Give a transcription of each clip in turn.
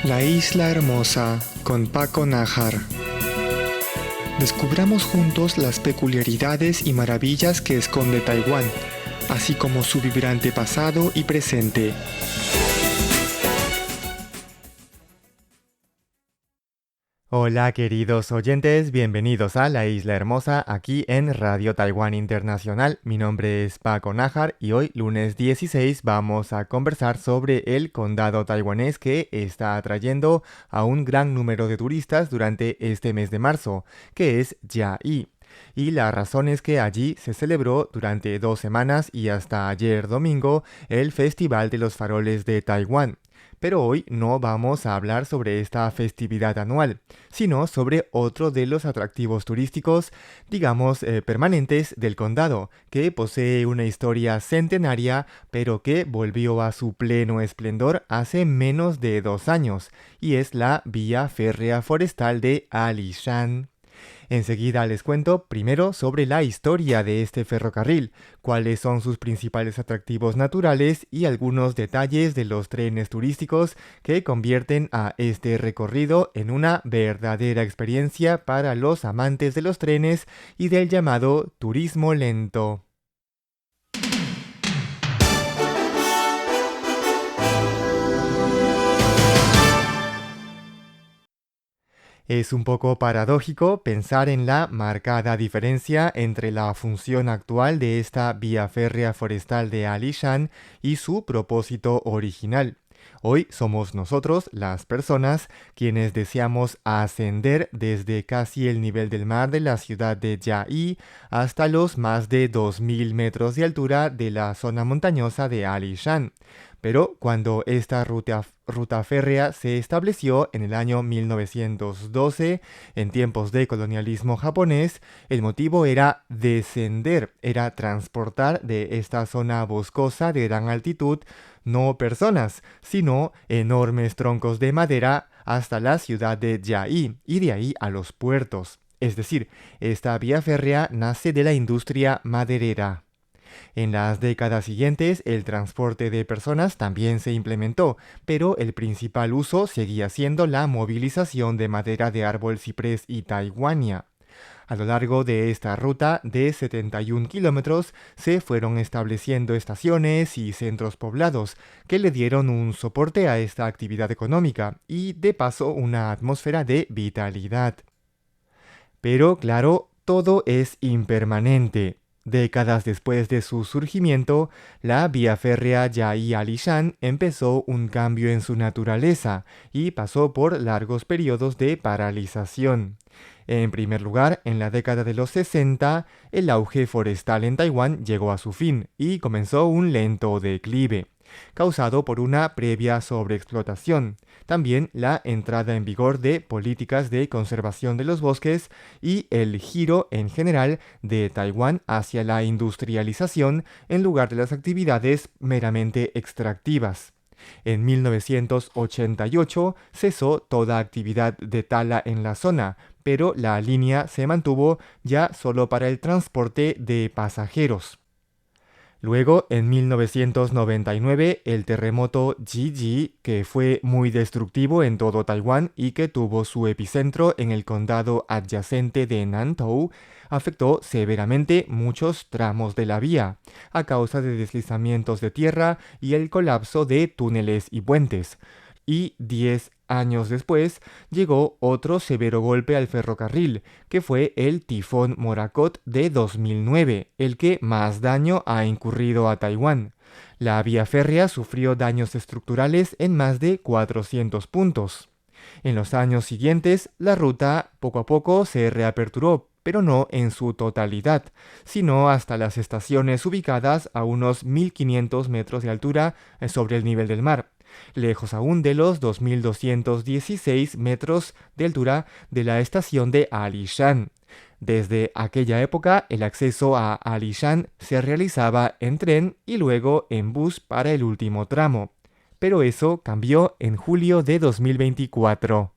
La isla hermosa con Paco Nájar. Descubramos juntos las peculiaridades y maravillas que esconde Taiwán, así como su vibrante pasado y presente. Hola queridos oyentes, bienvenidos a La Isla Hermosa aquí en Radio Taiwán Internacional. Mi nombre es Paco Nájar y hoy, lunes 16, vamos a conversar sobre el condado taiwanés que está atrayendo a un gran número de turistas durante este mes de marzo, que es Chiayi. Y la razón es que allí se celebró durante 2 semanas y hasta ayer domingo el Festival de los Faroles de Taiwán. Pero hoy no vamos a hablar sobre esta festividad anual, sino sobre otro de los atractivos turísticos, digamos, permanentes del condado, que posee una historia centenaria, pero que volvió a su pleno esplendor hace menos de 2 años, y es la vía férrea forestal de Alishan. Enseguida les cuento primero sobre la historia de este ferrocarril, cuáles son sus principales atractivos naturales y algunos detalles de los trenes turísticos que convierten a este recorrido en una verdadera experiencia para los amantes de los trenes y del llamado turismo lento. Es un poco paradójico pensar en la marcada diferencia entre la función actual de esta vía férrea forestal de Alishan y su propósito original. Hoy somos nosotros, las personas, quienes deseamos ascender desde casi el nivel del mar de la ciudad de Chiayi hasta los más de 2000 metros de altura de la zona montañosa de Alishan. Pero cuando esta ruta férrea se estableció en el año 1912, en tiempos de colonialismo japonés, el motivo era descender, era transportar de esta zona boscosa de gran altitud no personas, sino enormes troncos de madera hasta la ciudad de Chiayi y de ahí a los puertos. Es decir, esta vía férrea nace de la industria maderera. En las décadas siguientes, el transporte de personas también se implementó, pero el principal uso seguía siendo la movilización de madera de árbol ciprés y taiwania. A lo largo de esta ruta de 71 kilómetros se fueron estableciendo estaciones y centros poblados que le dieron un soporte a esta actividad económica y, de paso, una atmósfera de vitalidad. Pero, claro, todo es impermanente. Décadas después de su surgimiento, la vía férrea Chiayi-Alishan empezó un cambio en su naturaleza y pasó por largos periodos de paralización. En primer lugar, en la década de los 60, el auge forestal en Taiwán llegó a su fin y comenzó un lento declive, causado por una previa sobreexplotación. También la entrada en vigor de políticas de conservación de los bosques y el giro en general de Taiwán hacia la industrialización en lugar de las actividades meramente extractivas. En 1988 cesó toda actividad de tala en la zona, pero la línea se mantuvo ya solo para el transporte de pasajeros. Luego, en 1999, el terremoto Ji-ji, que fue muy destructivo en todo Taiwán y que tuvo su epicentro en el condado adyacente de Nantou, afectó severamente muchos tramos de la vía, a causa de deslizamientos de tierra y el colapso de túneles y puentes. Y 10 años después llegó otro severo golpe al ferrocarril, que fue el tifón Morakot de 2009, el que más daño ha incurrido a Taiwán. La vía férrea sufrió daños estructurales en más de 400 puntos. En los años siguientes, la ruta poco a poco se reaperturó, pero no en su totalidad, sino hasta las estaciones ubicadas a unos 1500 metros de altura sobre el nivel del mar, lejos aún de los 2216 metros de altura de la estación de Alishan. Desde aquella época, el acceso a Alishan se realizaba en tren y luego en bus para el último tramo. Pero eso cambió en julio de 2024.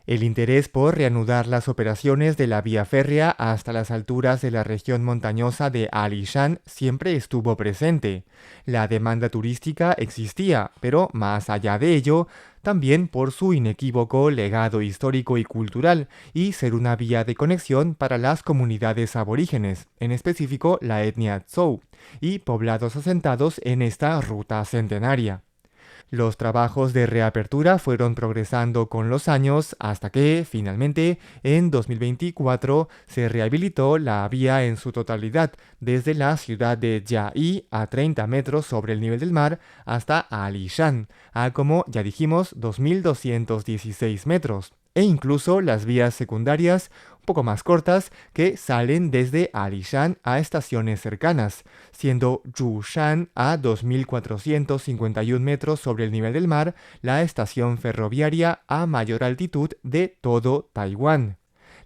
El interés por reanudar las operaciones de la vía férrea hasta las alturas de la región montañosa de Alishan siempre estuvo presente. La demanda turística existía, pero más allá de ello, también por su inequívoco legado histórico y cultural y ser una vía de conexión para las comunidades aborígenes, en específico la etnia Tsou, y poblados asentados en esta ruta centenaria. Los trabajos de reapertura fueron progresando con los años hasta que, finalmente, en 2024 se rehabilitó la vía en su totalidad, desde la ciudad de Jiayi a 30 metros sobre el nivel del mar hasta Alishan, a como ya dijimos 2.216 metros, e incluso las vías secundarias un poco más cortas que salen desde Alishan a estaciones cercanas, siendo Zhushan a 2.451 metros sobre el nivel del mar la estación ferroviaria a mayor altitud de todo Taiwán.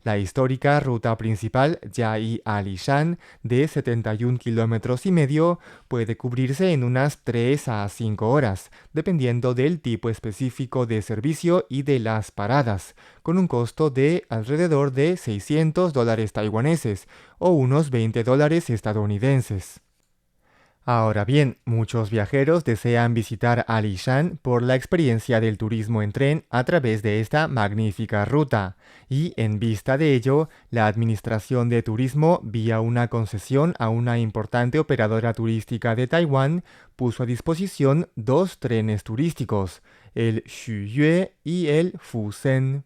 La histórica ruta principal Jiayi-Alishan de 71 kilómetros y medio puede cubrirse en unas 3 a 5 horas, dependiendo del tipo específico de servicio y de las paradas, con un costo de alrededor de $600 taiwaneses o unos $20 estadounidenses. Ahora bien, muchos viajeros desean visitar Alishan por la experiencia del turismo en tren a través de esta magnífica ruta, y en vista de ello, la Administración de Turismo, vía una concesión a una importante operadora turística de Taiwán, puso a disposición 2 trenes turísticos, el Xuyue y el Fusen.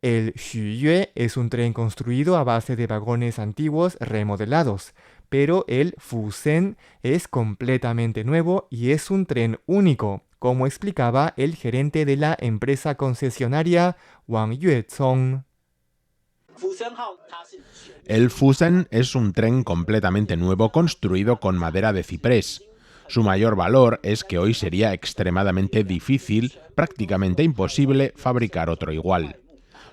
El Xuyue es un tren construido a base de vagones antiguos remodelados, pero el Fusen es completamente nuevo y es un tren único, como explicaba el gerente de la empresa concesionaria Wang Yuezong. El Fusen es un tren completamente nuevo construido con madera de ciprés. Su mayor valor es que hoy sería extremadamente difícil, prácticamente imposible, fabricar otro igual.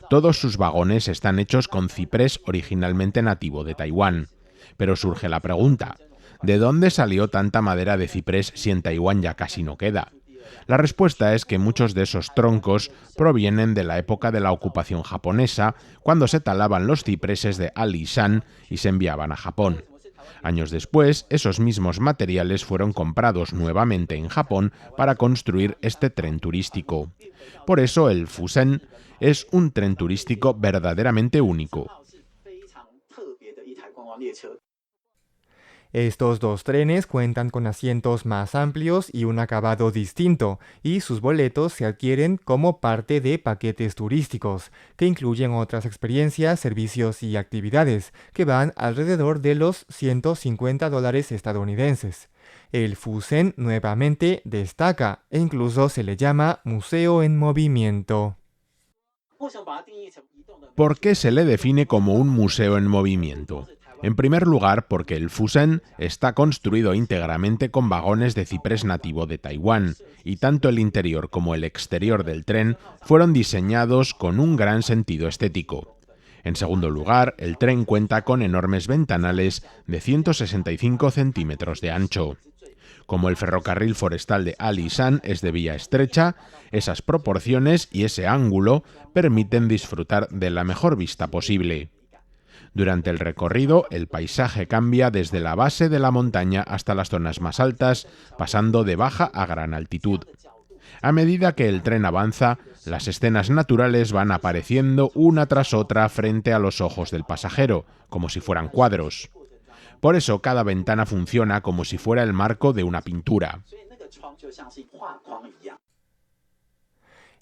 Todos sus vagones están hechos con ciprés originalmente nativo de Taiwán. Pero surge la pregunta, ¿de dónde salió tanta madera de ciprés si en Taiwán ya casi no queda? La respuesta es que muchos de esos troncos provienen de la época de la ocupación japonesa, cuando se talaban los cipreses de Alishan y se enviaban a Japón. Años después, esos mismos materiales fueron comprados nuevamente en Japón para construir este tren turístico. Por eso el Fusen es un tren turístico verdaderamente único. Estos 2 trenes cuentan con asientos más amplios y un acabado distinto, y sus boletos se adquieren como parte de paquetes turísticos, que incluyen otras experiencias, servicios y actividades, que van alrededor de los $150 estadounidenses. El Fusen nuevamente destaca, e incluso se le llama museo en movimiento. ¿Por qué se le define como un museo en movimiento? En primer lugar, porque el Fusen está construido íntegramente con vagones de ciprés nativo de Taiwán, y tanto el interior como el exterior del tren fueron diseñados con un gran sentido estético. En segundo lugar, el tren cuenta con enormes ventanales de 165 centímetros de ancho. Como el ferrocarril forestal de Alishan es de vía estrecha, esas proporciones y ese ángulo permiten disfrutar de la mejor vista posible. Durante el recorrido, el paisaje cambia desde la base de la montaña hasta las zonas más altas, pasando de baja a gran altitud. A medida que el tren avanza, las escenas naturales van apareciendo una tras otra frente a los ojos del pasajero, como si fueran cuadros. Por eso cada ventana funciona como si fuera el marco de una pintura.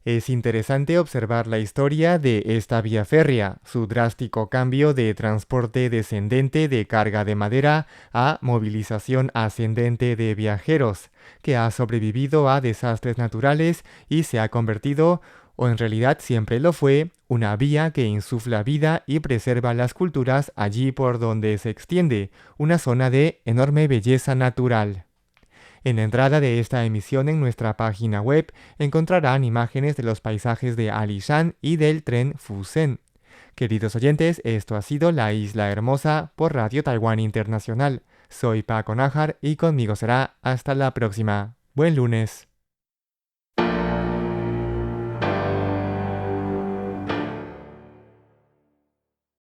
Es interesante observar la historia de esta vía férrea, su drástico cambio de transporte descendente de carga de madera a movilización ascendente de viajeros, que ha sobrevivido a desastres naturales y se ha convertido, o en realidad siempre lo fue, una vía que insufla vida y preserva las culturas allí por donde se extiende, una zona de enorme belleza natural. En la entrada de esta emisión en nuestra página web encontrarán imágenes de los paisajes de Alishan y del tren Fusen. Queridos oyentes, esto ha sido La Isla Hermosa por Radio Taiwán Internacional. Soy Paco Nájar y conmigo será hasta la próxima. Buen lunes.